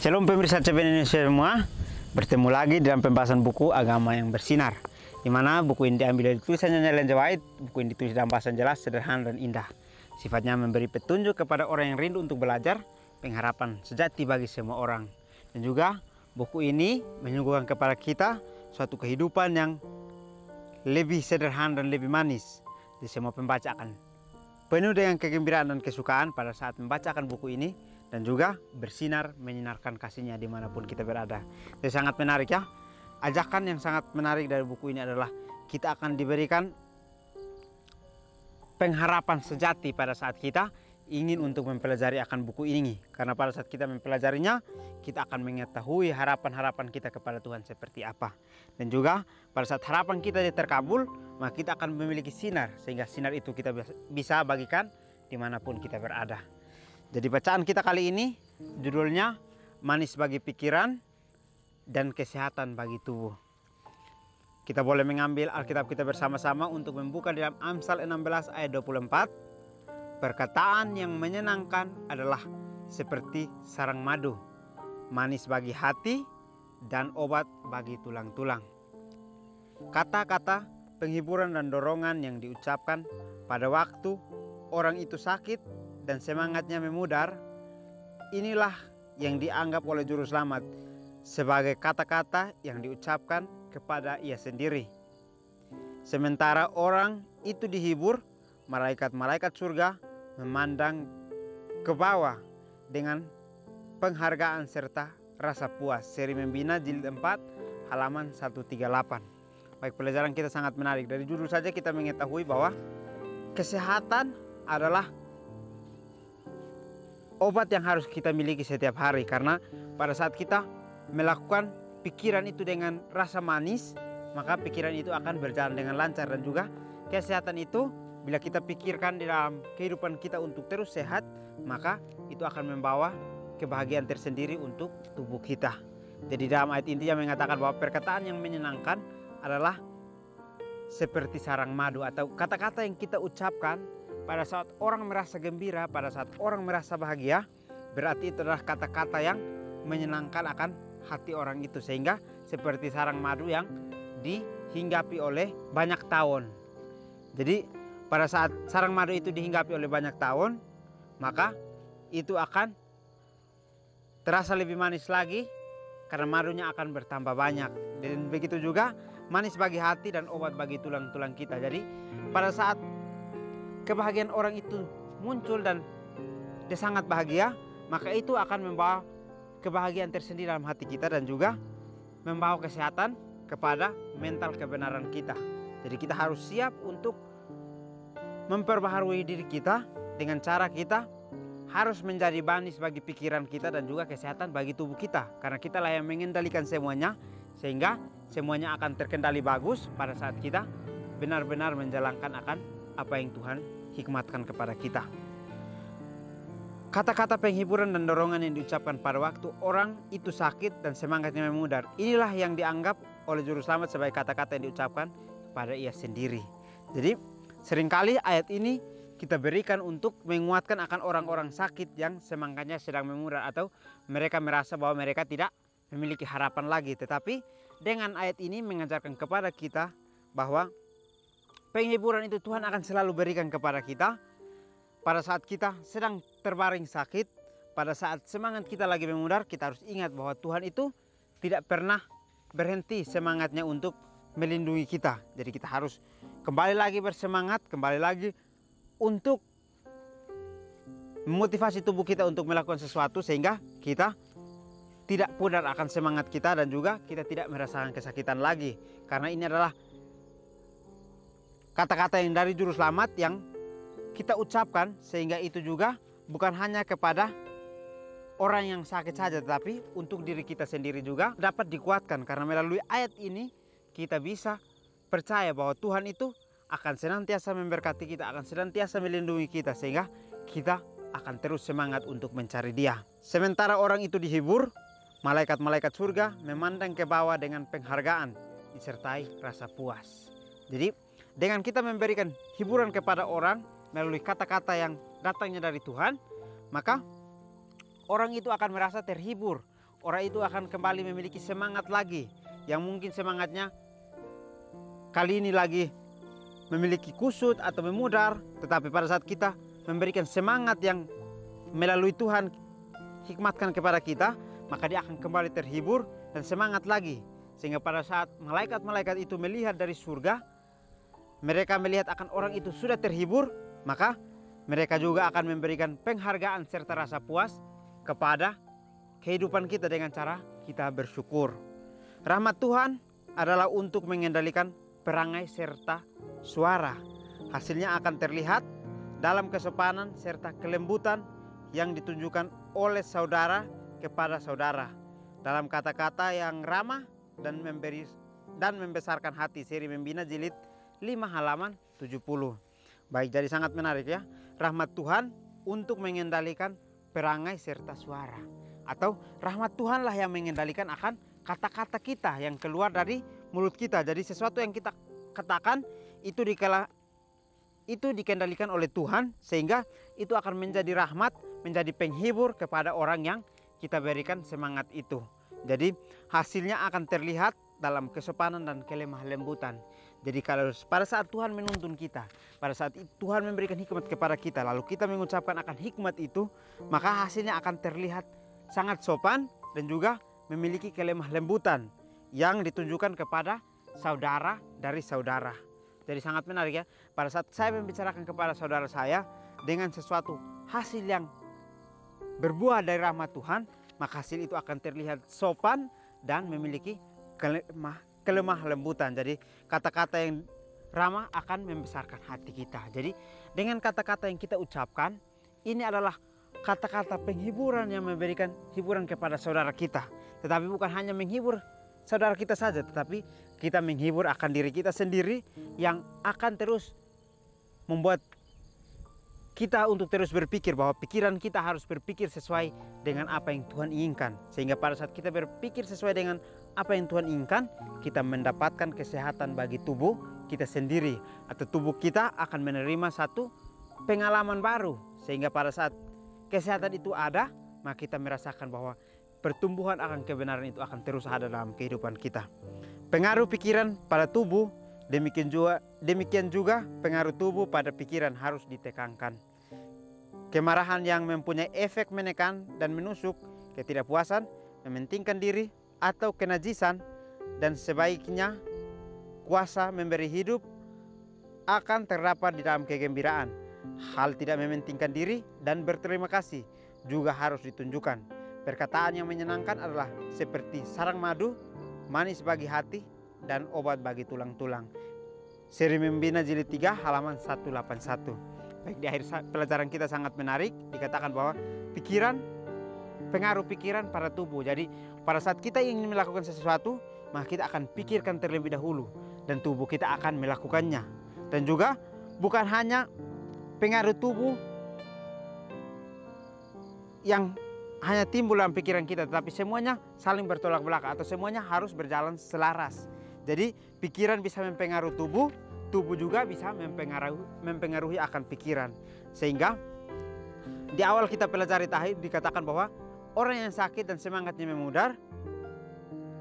Shalom pemirsa CPN Indonesia semua, bertemu lagi dalam pembahasan buku Agama yang Bersinar, di mana buku ini diambil dari tulisan Ellen G. White. Buku ini ditulis dalam bahasa jelas, sederhana, dan indah. Sifatnya memberi petunjuk kepada orang yang rindu untuk belajar, pengharapan sejati bagi semua orang. Dan juga buku ini menyuguhkan kepada kita suatu kehidupan yang lebih sederhana dan lebih manis. Di semua pembaca akan penuh dengan kegembiraan dan kesukaan pada saat membacakan buku ini, dan juga bersinar menyinarkan kasihnya dimanapun kita berada. Jadi sangat menarik ya. Ajakan yang sangat menarik dari buku ini adalah kita akan diberikan pengharapan sejati pada saat kita ingin untuk mempelajari akan buku ini. Karena pada saat kita mempelajarinya, kita akan mengetahui harapan-harapan kita kepada Tuhan seperti apa. Dan juga pada saat harapan kita terkabul, maka kita akan memiliki sinar, sehingga sinar itu kita bisa bagikan dimanapun kita berada. Jadi bacaan kita kali ini judulnya Manis bagi Pikiran dan Kesehatan bagi Tubuh. Kita boleh mengambil Alkitab kita bersama-sama untuk membuka dalam Amsal 16 ayat 24. Perkataan yang menyenangkan adalah seperti sarang madu, manis bagi hati dan obat bagi tulang-tulang. Kata-kata penghiburan dan dorongan yang diucapkan pada waktu orang itu sakit dan semangatnya memudar, inilah yang dianggap oleh juru selamat sebagai kata-kata yang diucapkan kepada ia sendiri. Sementara orang itu dihibur, malaikat-malaikat surga memandang ke bawah dengan penghargaan serta rasa puas. Seri Membina jilid 4 halaman 138. Baik, pelajaran kita sangat menarik. Dari judul saja kita mengetahui bahwa kesehatan adalah obat yang harus kita miliki setiap hari. Karena pada saat kita melakukan pikiran itu dengan rasa manis, maka pikiran itu akan berjalan dengan lancar. Dan juga kesehatan itu bila kita pikirkan di dalam kehidupan kita untuk terus sehat, maka itu akan membawa kebahagiaan tersendiri untuk tubuh kita. Jadi dalam ayat intinya mengatakan bahwa perkataan yang menyenangkan adalah seperti sarang madu, atau kata-kata yang kita ucapkan pada saat orang merasa gembira, pada saat orang merasa bahagia, berarti itu adalah kata-kata yang menyenangkan akan hati orang itu. Sehingga seperti sarang madu yang dihinggapi oleh banyak tawon. Jadi pada saat sarang madu itu dihinggapi oleh banyak tawon, maka itu akan terasa lebih manis lagi karena madunya akan bertambah banyak. Dan begitu juga manis bagi hati dan obat bagi tulang-tulang kita. Jadi pada saat kebahagiaan orang itu muncul dan dia sangat bahagia, maka itu akan membawa kebahagiaan tersendiri dalam hati kita dan juga membawa kesehatan kepada mental kebenaran kita. Jadi kita harus siap untuk memperbaharui diri kita dengan cara kita harus menjadi manis bagi pikiran kita dan juga kesehatan bagi tubuh kita. Karena kita lah yang mengendalikan semuanya, sehingga semuanya akan terkendali bagus pada saat kita benar-benar menjalankan akan apa yang Tuhan hikmatkan kepada kita. Kata-kata penghiburan dan dorongan yang diucapkan pada waktu orang itu sakit dan semangatnya memudar, inilah yang dianggap oleh juru selamat sebagai kata-kata yang diucapkan kepada ia sendiri. Jadi seringkali ayat ini kita berikan untuk menguatkan akan orang-orang sakit yang semangatnya sedang memudar, atau mereka merasa bahwa mereka tidak memiliki harapan lagi. Tetapi dengan ayat ini mengajarkan kepada kita bahwa penghiburan itu Tuhan akan selalu berikan kepada kita pada saat kita sedang terbaring sakit. Pada saat semangat kita lagi memudar, kita harus ingat bahwa Tuhan itu tidak pernah berhenti semangatnya untuk melindungi kita. Jadi kita harus kembali lagi bersemangat, kembali lagi untuk memotivasi tubuh kita untuk melakukan sesuatu, sehingga kita tidak pudar akan semangat kita dan juga kita tidak merasakan kesakitan lagi. Karena ini adalah kata-kata yang dari juru selamat yang kita ucapkan, sehingga itu juga bukan hanya kepada orang yang sakit saja, tetapi untuk diri kita sendiri juga dapat dikuatkan. Karena melalui ayat ini kita bisa percaya bahwa Tuhan itu akan senantiasa memberkati kita, akan senantiasa melindungi kita, sehingga kita akan terus semangat untuk mencari Dia. Sementara orang itu dihibur, malaikat-malaikat surga memandang ke bawah dengan penghargaan disertai rasa puas. Jadi dengan kita memberikan hiburan kepada orang melalui kata-kata yang datangnya dari Tuhan, maka orang itu akan merasa terhibur. orang itu akan kembali memiliki semangat lagi, yang mungkin semangatnya kali ini lagi memiliki kusut atau memudar, tetapi pada saat kita memberikan semangat yang melalui Tuhan hikmatkan kepada kita, maka dia akan kembali terhibur dan semangat lagi. Sehingga pada saat malaikat-malaikat itu melihat dari surga, mereka melihat akan orang itu sudah terhibur, maka mereka juga akan memberikan penghargaan serta rasa puas kepada kehidupan kita dengan cara kita bersyukur. Rahmat Tuhan adalah untuk mengendalikan perangai serta suara. Hasilnya akan terlihat dalam kesopanan serta kelembutan yang ditunjukkan oleh saudara kepada saudara, dalam kata-kata yang ramah dan membesarkan hati. Seri Membina jilid 5 halaman 70. Baik, jadi sangat menarik ya. Rahmat Tuhan untuk mengendalikan perangai serta suara, atau rahmat Tuhanlah yang mengendalikan akan kata-kata kita yang keluar dari mulut kita. Jadi sesuatu yang kita katakan itu dikendalikan oleh Tuhan, sehingga itu akan menjadi rahmat, menjadi penghibur kepada orang yang kita berikan semangat itu. Jadi hasilnya akan terlihat dalam kesopanan dan kelemah lembutan. Jadi kalau pada saat Tuhan menuntun kita, pada saat Tuhan memberikan hikmat kepada kita, lalu kita mengucapkan akan hikmat itu, maka hasilnya akan terlihat sangat sopan dan juga memiliki kelemah lembutan yang ditunjukkan kepada saudara dari saudara. Jadi sangat menarik ya. Pada saat saya membicarakan kepada saudara saya dengan sesuatu hasil yang berbuah dari rahmat Tuhan, maka hasil itu akan terlihat sopan dan memiliki kelemah lembutan. Jadi kata-kata yang ramah akan membesarkan hati kita. Jadi dengan kata-kata yang kita ucapkan, ini adalah kata-kata penghiburan yang memberikan hiburan kepada saudara kita. Tetapi bukan hanya menghibur saudara kita saja, tetapi kita menghibur akan diri kita sendiri, yang akan terus membuat kita untuk terus berpikir bahwa pikiran kita harus berpikir sesuai dengan apa yang Tuhan inginkan. Sehingga pada saat kita berpikir sesuai dengan apa yang Tuhan inginkan, kita mendapatkan kesehatan bagi tubuh kita sendiri, atau tubuh kita akan menerima satu pengalaman baru. Sehingga pada saat kesehatan itu ada, maka kita merasakan bahwa pertumbuhan akan kebenaran itu akan terus ada dalam kehidupan kita. Pengaruh pikiran pada tubuh, demikian juga pengaruh tubuh pada pikiran harus ditekankan. Kemarahan yang mempunyai efek menekan dan menusuk, ketidakpuasan, mementingkan diri, atau kenajisan, dan sebaiknya kuasa memberi hidup akan terdapat di dalam kegembiraan. Hal tidak mementingkan diri dan berterima kasih juga harus ditunjukkan. Perkataan yang menyenangkan adalah seperti sarang madu, manis bagi hati, dan obat bagi tulang-tulang. Seri Membina jilid 3 halaman 181. Baik, di akhir pelajaran kita sangat menarik, dikatakan bahwa pengaruh pikiran pada tubuh. Jadi pada saat kita ingin melakukan sesuatu, maka kita akan pikirkan terlebih dahulu, dan tubuh kita akan melakukannya. Dan juga bukan hanya pengaruh tubuh yang hanya timbul dalam pikiran kita, tetapi semuanya saling bertolak belakang, atau semuanya harus berjalan selaras. Jadi pikiran bisa mempengaruhi tubuh, tubuh juga bisa mempengaruhi akan pikiran. Sehingga di awal kita pelajari tadi dikatakan bahwa orang yang sakit dan semangatnya memudar,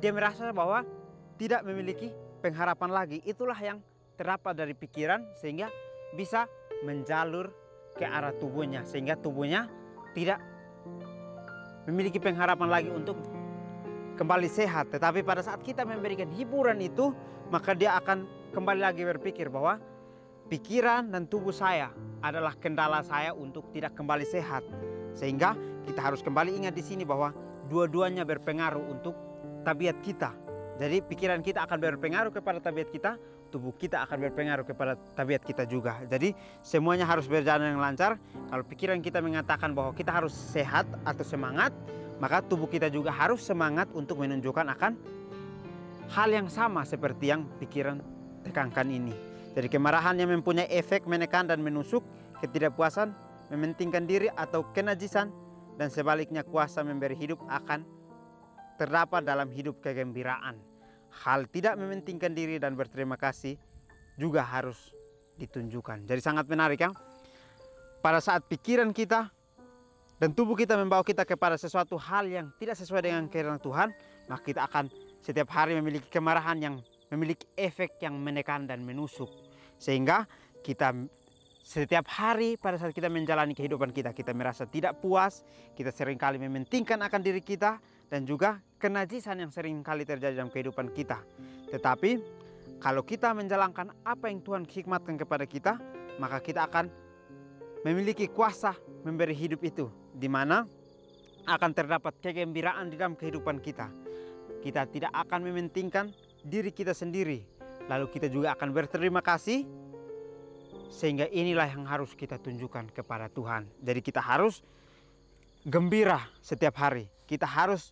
dia merasa bahwa tidak memiliki pengharapan lagi. Itulah yang terdapat dari pikiran, sehingga bisa menjalur ke arah tubuhnya, sehingga tubuhnya tidak memiliki pengharapan lagi untuk kembali sehat. Tetapi pada saat kita memberikan hiburan itu, maka dia akan kembali lagi berpikir bahwa pikiran dan tubuh saya adalah kendala saya untuk tidak kembali sehat. Sehingga kita harus kembali ingat di sini bahwa dua-duanya berpengaruh untuk tabiat kita. Jadi pikiran kita akan berpengaruh kepada tabiat kita, tubuh kita akan berpengaruh kepada tabiat kita juga. Jadi semuanya harus berjalan dengan lancar. Kalau pikiran kita mengatakan bahwa kita harus sehat atau semangat, maka tubuh kita juga harus semangat untuk menunjukkan akan hal yang sama seperti yang pikiran tekankan ini. Jadi kemarahan yang mempunyai efek menekan dan menusuk, ketidakpuasan, mementingkan diri atau kenajisan, dan sebaliknya kuasa memberi hidup akan terdapat dalam hidup kegembiraan. Hal tidak mementingkan diri dan berterima kasih juga harus ditunjukkan. Jadi sangat menarik ya. Pada saat pikiran kita dan tubuh kita membawa kita kepada sesuatu hal yang tidak sesuai dengan kehendak Tuhan, maka kita akan setiap hari memiliki kemarahan yang memiliki efek yang menekan dan menusuk. Sehingga kita setiap hari pada saat kita menjalani kehidupan kita, kita merasa tidak puas, kita seringkali mementingkan akan diri kita, dan juga kenajisan yang seringkali terjadi dalam kehidupan kita. Tetapi kalau kita menjalankan apa yang Tuhan hikmatkan kepada kita, maka kita akan memiliki kuasa memberi hidup itu, di mana akan terdapat kegembiraan di dalam kehidupan kita. Kita tidak akan mementingkan diri kita sendiri, lalu kita juga akan berterima kasih. Sehingga inilah yang harus kita tunjukkan kepada Tuhan. Jadi kita harus gembira setiap hari. Kita harus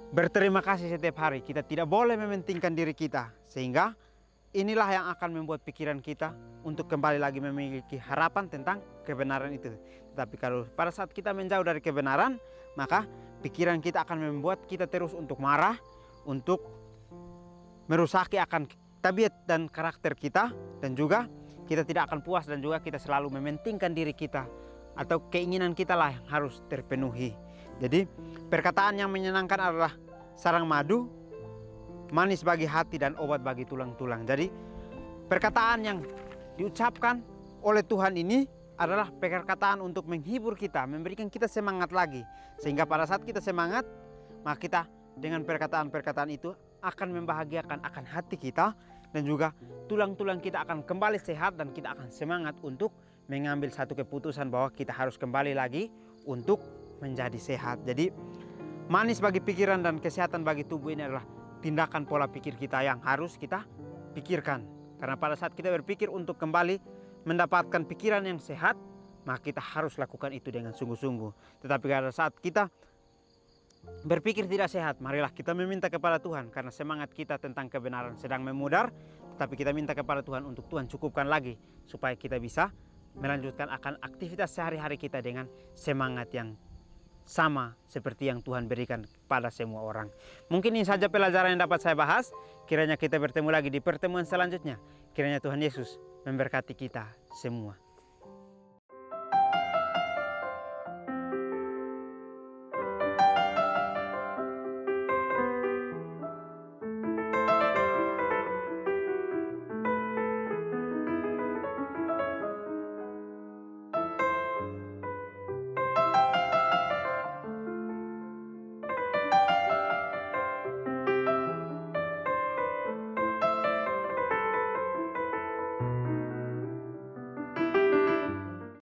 berterima kasih setiap hari. Kita tidak boleh mementingkan diri kita. Sehingga inilah yang akan membuat pikiran kita untuk kembali lagi memiliki harapan tentang kebenaran itu. Tetapi kalau pada saat kita menjauh dari kebenaran, maka pikiran kita akan membuat kita terus untuk marah, untuk merusaki akan tabiat dan karakter kita, dan juga kita tidak akan puas, dan juga kita selalu mementingkan diri kita atau keinginan kita lah yang harus terpenuhi. Jadi perkataan yang menyenangkan adalah sarang madu, manis bagi hati dan obat bagi tulang-tulang. Jadi perkataan yang diucapkan oleh Tuhan ini adalah perkataan untuk menghibur kita, memberikan kita semangat lagi. Sehingga pada saat kita semangat, maka kita dengan perkataan-perkataan itu akan membahagiakan akan hati kita, dan juga tulang-tulang kita akan kembali sehat, dan kita akan semangat untuk mengambil satu keputusan bahwa kita harus kembali lagi untuk menjadi sehat. Jadi manis bagi pikiran dan kesehatan bagi tubuh ini adalah tindakan pola pikir kita yang harus kita pikirkan. Karena pada saat kita berpikir untuk kembali mendapatkan pikiran yang sehat, maka kita harus lakukan itu dengan sungguh-sungguh. Tetapi pada saat kita berpikir tidak sehat, marilah kita meminta kepada Tuhan, karena semangat kita tentang kebenaran sedang memudar. Tetapi kita minta kepada Tuhan untuk Tuhan cukupkan lagi, supaya kita bisa melanjutkan akan aktivitas sehari-hari kita dengan semangat yang sama seperti yang Tuhan berikan pada semua orang. Mungkin ini saja pelajaran yang dapat saya bahas. Kiranya kita bertemu lagi di pertemuan selanjutnya. Kiranya Tuhan Yesus memberkati kita semua.